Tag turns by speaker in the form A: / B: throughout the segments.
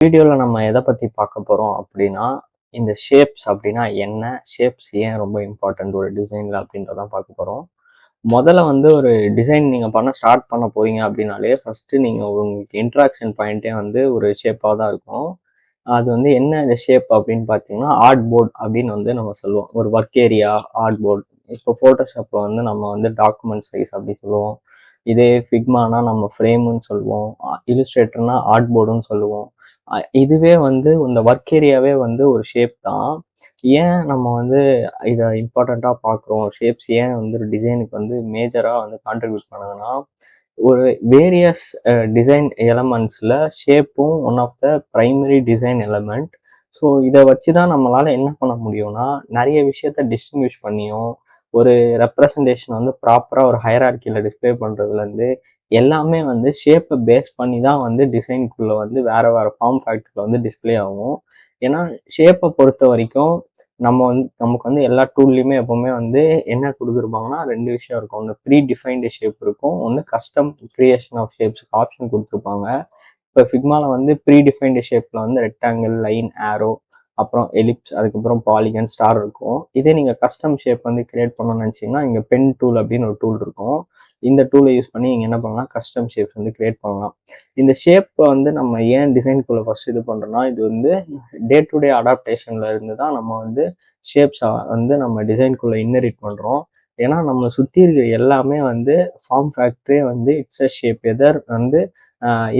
A: வீடியோல நம்ம எத பத்தி பார்க்க போறோம் அப்படின்னா, இந்த ஷேப்ஸ் அப்படின்னா என்ன? ஷேப்ஸ் ஏன் ரொம்ப இம்பார்ட்டன்ட் ஒரு டிசைன்ல அப்படின்றத பார்க்க போறோம். முதல்ல வந்து ஒரு டிசைன் நீங்க ஸ்டார்ட் பண்ண போறீங்க அப்படின்னாலே, ஃபர்ஸ்ட்டு நீங்க உங்களுக்கு இன்ட்ராக்ஷன் பாயிண்ட்டே வந்து ஒரு ஷேப்பா தான் இருக்கும். அது வந்து என்ன இந்த ஷேப் அப்படின்னு பார்த்தீங்கன்னா, ஆர்ட் போர்ட் அப்படின்னு வந்து நம்ம சொல்லுவோம். ஒரு ஒர்க் ஏரியா, ஆர்ட் போர்ட். இப்போ ஃபோட்டோஷாப்ல வந்து நம்ம வந்து டாக்குமெண்ட் சைஸ் அப்படி சொல்லுவோம். இதே ஃபிக்மானா நம்ம ஃப்ரேம்ன்னு சொல்லுவோம். இல்லுஸ்ட்ரேட்டர்னா ஆர்ட் போர்டுன்னு சொல்லுவோம். இதுவே வந்து இந்த ஒர்க் ஏரியாவே வந்து ஒரு ஷேப் தான். ஏன் நம்ம வந்து இத இம்பார்ட்டன்ட்டா பார்க்குறோம்? ஷேப்ஸ் ஏன் வந்து ஒரு டிசைனுக்கு வந்து மேஜரா வந்து கான்ட்ரிபியூட் பண்ணுதுன்னா, ஒரு வேரியஸ் டிசைன் எலமெண்ட்ஸ்ல ஷேப்பும் one of the primary design element. So இத வச்சு தான் நம்மளால என்ன பண்ண முடியும்னா, நெறைய விஷயத்த டிஸ்டிங்விஷ் பண்ணியும், ஒரு ரெப்ரசன்டேஷன் வந்து ப்ராப்பரா ஒரு ஹையரார்க்கில டிஸ்ப்ளே பண்றதுலேருந்து, எல்லாமே வந்து ஷேப்ப பேஸ் பண்ணி தான் வந்து டிசைன்க்குள்ள வந்து வேற வேற ஃபார்ம் ஃபேக்டர்ல வந்து டிஸ்ப்ளே ஆகும். ஏன்னா, ஷேப்ப பொறுத்தவரைக்கும் நமக்கு வந்து எல்லா டூல்லயுமே எப்பவுமே வந்து என்ன குடுத்துருப்பாங்கன்னா, 2 விஷயம் இருக்கும். ஒண்ணு ப்ரீ டிஃபைன்டு ஷேப் இருக்கும். ஒண்ணு கஸ்டம் கிரியேஷன் ஆஃப் ஷேப்ஸ்க்கு ஆப்ஷன் குடுத்துருப்பாங்க. இப்ப ஃபிக்மால வந்து ப்ரீ டிஃபைன்டு ஷேப்ல வந்து ரெக்டாங்கிள், லைன், ஆரோ, அப்புறம் எலிப்ஸ், அதுக்கப்புறம் பாலிகன், ஸ்டார் இருக்கும். இதே நீங்க கஸ்டம் ஷேப் வந்து கிரியேட் பண்ணணும்னு நினைச்சீங்கன்னா, இங்க பென் டூல் அப்படின்னு ஒரு டூல் இருக்கும். இந்த டூலை யூஸ் பண்ணி நீங்க என்ன பண்ணலாம், கஸ்டம் ஷேப்ஸ் வந்து கிரியேட் பண்ணலாம். இந்த ஷேப்ப வந்து நம்ம ஏன் டிசைன்குள்ள ஃபர்ஸ்ட் இது பண்றோம்னா, இது வந்து டே டு டே அடாப்டேஷன்ல இருந்து தான் நம்ம வந்து ஷேப்ஸ வந்து நம்ம டிசைன்குள்ள இன்னரிட் பண்றோம். ஏன்னா நம்ம சுத்தி இருக்கிற எல்லாமே வந்து ஃபார்ம் ஃபேக்டரே வந்து இட்ஸ் அ ஷேப். எதர் வந்து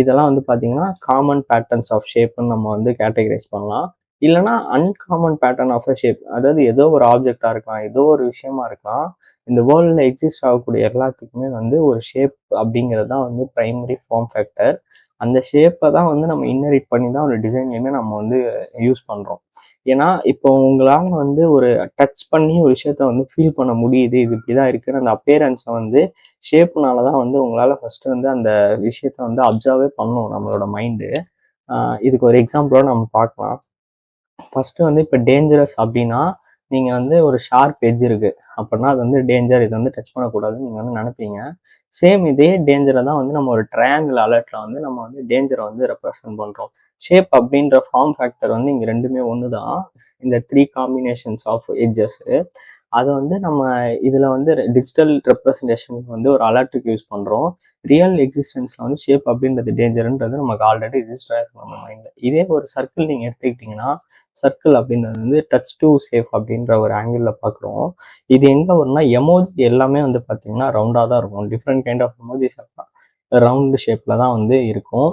A: இதெல்லாம் வந்து பார்த்தீங்கன்னா, காமன் பேட்டர்ன்ஸ் ஆஃப் ஷேப்ன்னு நம்ம வந்து கேட்டகரைஸ் பண்ணலாம். இல்லன்னா uncommon pattern of a shape. அதாவது ஏதோ ஒரு ஆப்ஜெக்ட்டா இருக்கலாம், ஏதோ ஒரு விஷயமா இருக்கலாம். இந்த வேர்ல்ட்ல எக்ஸிஸ்ட் ஆகக்கூடிய எல்லாத்துக்குமே வந்து ஒரு ஷேப் அப்படிங்கிறது தான் வந்து பிரைமரி ஃபார்ம் ஃபேக்டர். அந்த ஷேப்ப தான் வந்து நம்ம இன்னரிட் பண்ணி தான் ஒரு டிசைன்லயுமே நம்ம வந்து யூஸ் பண்றோம். ஏன்னா, இப்போ உங்களால வந்து ஒரு டச் பண்ணி ஒரு விஷயத்த வந்து ஃபீல் பண்ண முடியுது. இது இப்படிதான் இருக்குன்னு அந்த அப்பியரன்ஸ வந்து ஷேப்னால தான் வந்து உங்களால ஃபர்ஸ்ட் வந்து அந்த விஷயத்த வந்து அப்சர்வே பண்ணும் நம்மளோட மைண்டு. அ இதுக்கு ஒரு எக்ஸாம்பிளோட நம்ம பார்க்கலாம். ஃபர்ஸ்ட் வந்து இப்போ டேஞ்சரஸ் அப்படின்னா, நீங்க வந்து ஒரு ஷார்ப் எட்ஜ் இருக்கு. அப்படின்னா அது வந்து டேஞ்சர். இத வந்து டச் பண்ணக்கூடாதுன்னு நீங்க வந்து நெனைப்பீங்க. சேம் இதே டேஞ்சர தான் வந்து நம்ம ஒரு ட்ரையாங்கிள் அலர்ட்ல வந்து நம்ம வந்து டேஞ்சர வந்து ரெப்ரசன்ட் பண்றோம். ஷேப் அப்படின்ற ஃபார்ம் ஃபேக்டர் வந்து இங்க 2மே ஒண்ணு தான். இந்த 3 காம்பினேஷன்ஸ் ஆஃப் எட்ஜஸ். அத வந்து நம்ம இதுல வந்து டிஜிட்டல் ரெப்ரசன்டேஷனுக்கு வந்து ஒரு அலர்ட்டுக்கு யூஸ் பண்றோம். ரியல் எக்ஸிஸ்டன்ஸ்ல வந்து ஷேப் அப்படின்றது டேஞ்சர்ன்றது நமக்கு ஆல்ரெடி ரிஜிஸ்டர் ஆயிருக்கு நம்ம மைண்ட்ல. இதே ஒரு சர்க்கிள் நீங்க எடுத்துக்கிட்டீங்கன்னா, சர்க்கிள் அப்படின்றது வந்து டச் டு சேஃப் அப்படின்ற ஒரு ஆங்கிள் பார்க்குறோம். இது எங்க வரும்னா, எமோஜி எல்லாமே வந்து பார்த்தீங்கன்னா, ரவுண்டா தான் இருக்கும். Different kind of emojis round ஷேப்ல தான் வந்து இருக்கும்.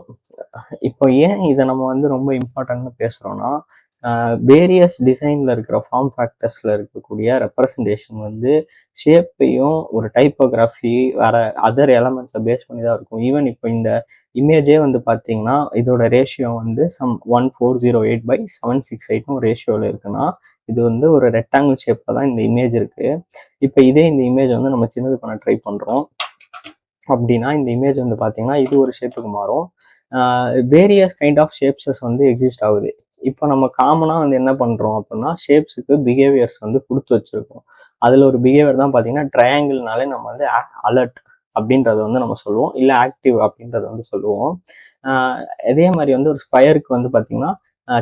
A: இப்போ ஏன் இத நம்ம வந்து ரொம்ப இம்பார்ட்டன்ட்னு பேசுறோம்னா, வேரியஸ் டிசைன்ல இருக்கிற ஃபார்ம் ஃபேக்டர்ஸ்ல இருக்கக்கூடிய ரெப்ரசன்டேஷன் வந்து ஷேப்பையும் ஒரு டைப்போகிராஃபி வேற அதர் எலமெண்ட்ஸை பேஸ் பண்ணி தான் இருக்கும். ஈவன் இப்போ இந்த இமேஜே வந்து பார்த்தீங்கன்னா, இதோட ரேஷியோ வந்து 1408/768 ஒரு ரேஷியோவில் இருக்குன்னா, இது வந்து ஒரு ரெக்டாங்கிள் ஷேப்ல தான் இந்த இமேஜ் இருக்கு. இப்போ இதே இந்த இமேஜ் வந்து நம்ம சின்னது பண்ண ட்ரை பண்றோம் அப்படின்னா, இந்த இமேஜ் வந்து பார்த்தீங்கன்னா, இது ஒரு ஷேப்புக்கு மாறும். வேரியஸ் கைண்ட் ஆஃப் ஷேப்ஸஸ் வந்து எக்ஸிஸ்ட் ஆகுது. இப்போ நம்ம காமனா வந்து என்ன பண்றோம் அப்படின்னா, ஷேப்ஸுக்கு பிஹேவியர்ஸ் வந்து குடுத்து வச்சிருக்கோம். அதுல ஒரு பிஹேவியர் தான் பார்த்தீங்கன்னா, ட்ரையாங்கிள்னாலே நம்ம வந்து அலர்ட் அப்படின்றத வந்து நம்ம சொல்லுவோம். இல்ல ஆக்டிவ் அப்படின்றத வந்து சொல்லுவோம். அ அதே மாரி வந்து ஒரு ஸ்கொயருக்கு வந்து பார்த்தீங்கன்னா,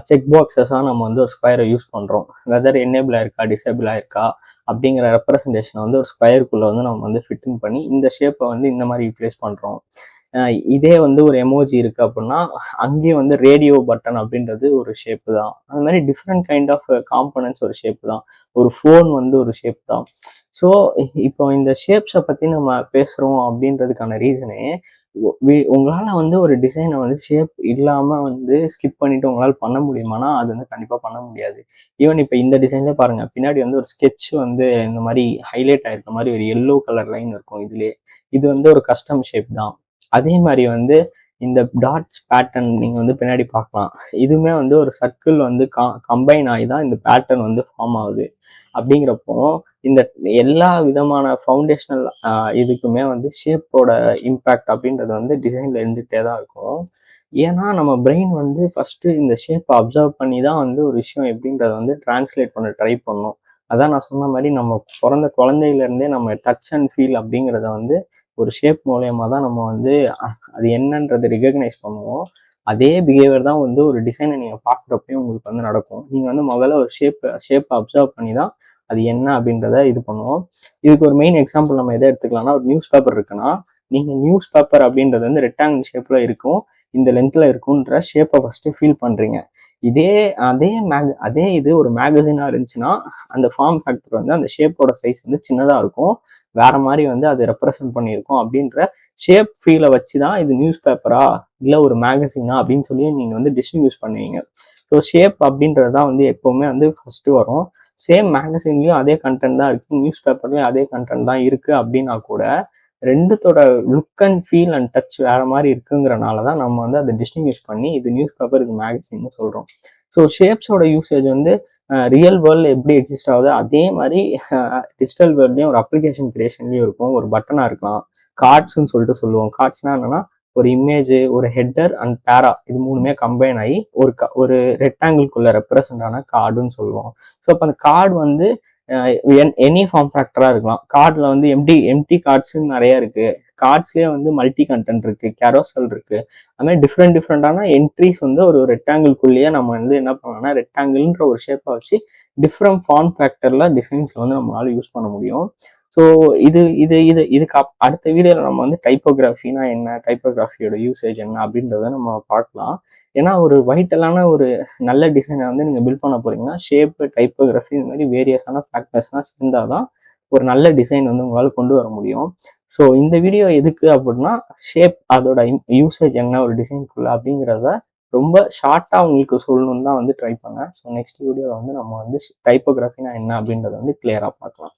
A: செக் பாக்ஸஸா நம்ம வந்து ஒரு ஸ்கொயர யூஸ் பண்றோம். வெதர் எனேபிள் ஆயிருக்கா, டிசேபிள் ஆயிருக்கா அப்படிங்கிற ரெப்ரசன்டேஷன வந்து ஒரு ஸ்கொயருக்குள்ள வந்து நம்ம வந்து ஃபிட் இன் பண்ணி, இந்த ஷேப்ப வந்து இந்த மாரி யூட்டிலைஸ் பண்றோம். இதே வந்து ஒரு எமோஜி இருக்கு அப்படின்னா, அங்கேயும் வந்து ரேடியோ பட்டன் அப்படின்றது ஒரு ஷேப் தான். அந்த மாதிரி டிஃப்ரெண்ட் கைண்ட் ஆஃப் காம்போனன்ட்ஸ் ஒரு ஷேப் தான். ஒரு ஃபோன் வந்து ஒரு ஷேப் தான். ஸோ இப்போ இந்த ஷேப்ஸை பத்தி நம்ம பேசுறோம் அப்படின்றதுக்கான ரீசனே, உங்களால வந்து ஒரு டிசைனை வந்து ஷேப் இல்லாம வந்து ஸ்கிப் பண்ணிட்டு உங்களால பண்ண முடியுமானா, அது வந்து கண்டிப்பா பண்ண முடியாது. ஈவன் இப்போ இந்த டிசைன்லேயே பாருங்க, பின்னாடி வந்து ஒரு ஸ்கெட்ச் வந்து இந்த மாதிரி ஹைலைட் ஆயிருக்க மாதிரி ஒரு எல்லோ கலர் லைன் இருக்கும் இதுலயே. இது வந்து ஒரு கஸ்டம் ஷேப் தான். அதே மாதிரி வந்து இந்த டாட்ஸ் பேட்டர்ன் நீங்க வந்து பின்னாடி பார்க்கலாம். இதுவுமே வந்து ஒரு சர்க்கிள் வந்து கம்பைன் ஆகி தான் இந்த பேட்டர்ன் வந்து ஃபார்ம் ஆகுது. அப்படிங்கிறப்போ இந்த எல்லா விதமான ஃபவுண்டேஷனல் இதுக்குமே வந்து ஷேப்போட இம்பேக்ட் அப்படின்றது வந்து டிசைன்ல இருந்துகிட்டே தான் இருக்கும். ஏன்னா நம்ம பிரெயின் வந்து ஃபர்ஸ்ட் இந்த ஷேப்பை அப்சர்வ் பண்ணி தான் வந்து ஒரு விஷயம் எப்படின்றத வந்து டிரான்ஸ்லேட் பண்ண ட்ரை பண்ணும். அதான் நான் சொன்ன மாதிரி நம்ம பிறந்த குழந்தையில இருந்தே நம்ம டச் அண்ட் ஃபீல் அப்படிங்கிறத வந்து ஒரு ஷேப் மூலியமா தான் நம்ம வந்து அது என்னன்றதை ரிகக்னைஸ் பண்ணுவோம். அதே பிஹேவியர் தான் வந்து ஒரு டிசைனை நீங்கள் பார்க்குறப்பையும் உங்களுக்கு வந்து நடக்கும். நீங்கள் வந்து முதல்ல ஒரு ஷேப்பை அப்சர்வ் பண்ணி தான் அது என்ன அப்படின்றத இது பண்ணுவோம். இதுக்கு ஒரு மெயின் எக்ஸாம்பிள் நம்ம எதை எடுத்துக்கலாம்னா, ஒரு நியூஸ் பேப்பர் இருக்குன்னா, நீங்கள் நியூஸ் பேப்பர் அப்படின்றது வந்து ரெக்டாங்கிள் ஷேப்பில் இருக்கும், இந்த லென்த்தில் இருக்குன்ற ஷேப்பை ஃபஸ்ட்டு ஃபீல் பண்ணுறீங்க. அதே இது ஒரு மேகசினாக இருந்துச்சுன்னா, அந்த ஃபார்ம் ஃபேக்டர் வந்து அந்த ஷேப்போட சைஸ் வந்து சின்னதாக இருக்கும், வேற மாதிரி வந்து அது ரெப்ரசன்ட் பண்ணியிருக்கும் அப்படின்ற ஷேப் ஃபீலை வச்சு தான் இது நியூஸ் பேப்பரா இல்லை ஒரு மேகசினா அப்படின்னு சொல்லி நீங்கள் வந்து டிஸ்டிங்யூஷ் பண்ணுவீங்க. ஸோ ஷேப் அப்படின்றது தான் வந்து எப்போவுமே வந்து ஃபஸ்ட்டு வரும். சேம் மேகசின்லேயும் அதே கண்டென்ட் தான் இருக்குது, நியூஸ் பேப்பர்லேயும் அதே கண்டென்ட் தான் இருக்குது அப்படின்னா கூட ரெண்டுத்தோட look and feel and touch வேற மாதிரி இருக்குங்கிறனால தான் நம்ம வந்து அதை டிஸ்டிங்யூஷ் பண்ணி இது நியூஸ் பேப்பர், இது மேகசின்னு சொல்கிறோம். ஸோ ஷேப்ஸோட யூசேஜ் வந்து ரியல் வேர்ல்டில் எப்படி எக்ஸிஸ்ட் ஆகுது அதே மாதிரி டிஜிட்டல் வேர்ல்ட்லேயும் ஒரு அப்ளிகேஷன் கிரியேஷன்லேயும் இருக்கும். ஒரு பட்டனாக இருக்கலாம், கார்ட்ஸ்ன்னு சொல்லிட்டு சொல்லுவோம். கார்ட்ஸ்னா என்னன்னா, ஒரு இமேஜ், ஒரு ஹெட்டர் அண்ட் பேரா, இது மூணுமே கம்பைன் ஆகி ஒரு ரெக்டாங்கிள்குள்ள ரெப்ரசன்ட் ஆன கார்டுன்னு சொல்லுவோம். ஸோ அப்போ அந்த கார்டு வந்து எனி ஃபார்ம் ஃபேக்டராக இருக்கலாம். கார்டில் வந்து எம்டி கார்ட்ஸுன்னு நிறைய இருக்குது. கார்ட்ஸ்லேயே வந்து மல்டி கண்டென்ட் இருக்குது, கேரோசல் இருக்குது. அது மாதிரி டிஃப்ரெண்டான என்ட்ரிஸ் வந்து ஒரு ரெக்டாங்கிள்குள்ளேயே நம்ம வந்து என்ன பண்ணலாம்னா, ரெக்டாங்கிள்ன்ற ஒரு ஷேப்பை வச்சு டிஃப்ரெண்ட் ஃபார்ம் ஃபேக்டரில் டிசைன்ஸ் வந்து நம்மளால யூஸ் பண்ண முடியும். ஸோ இதுக்கு அடுத்த வீடியோவில் நம்ம வந்து டைப்போகிராஃபினா என்ன, டைப்போகிராஃபியோட யூசேஜ் என்ன அப்படின்றத நம்ம பார்க்கலாம். ஏன்னா ஒரு வைட்டலான ஒரு நல்ல டிசைனை வந்து நீங்கள் பில்ட் பண்ண போறீங்கன்னா, ஷேப்பு, டைப்போகிராஃபி இந்த மாதிரி வேரியஸான ஃபேக்டர்ஸ்லாம் சேர்ந்தால் தான் ஒரு நல்ல டிசைன் வந்து உங்களால் கொண்டு வர முடியும். ஸோ இந்த வீடியோ எதுக்கு அப்படின்னா, ஷேப் அதோட யூசேஜ் என்ன ஒரு டிசைனுக்குள்ள அப்படிங்கிறத ரொம்ப ஷார்ட்டாக உங்களுக்கு சொல்லணும்னு தான் வந்து ட்ரை பண்ணேன். ஸோ நெக்ஸ்ட் வீடியோவில் வந்து நம்ம வந்து டைப்போகிராஃபினா என்ன அப்படின்றத வந்து கிளியராக பார்க்கலாம்.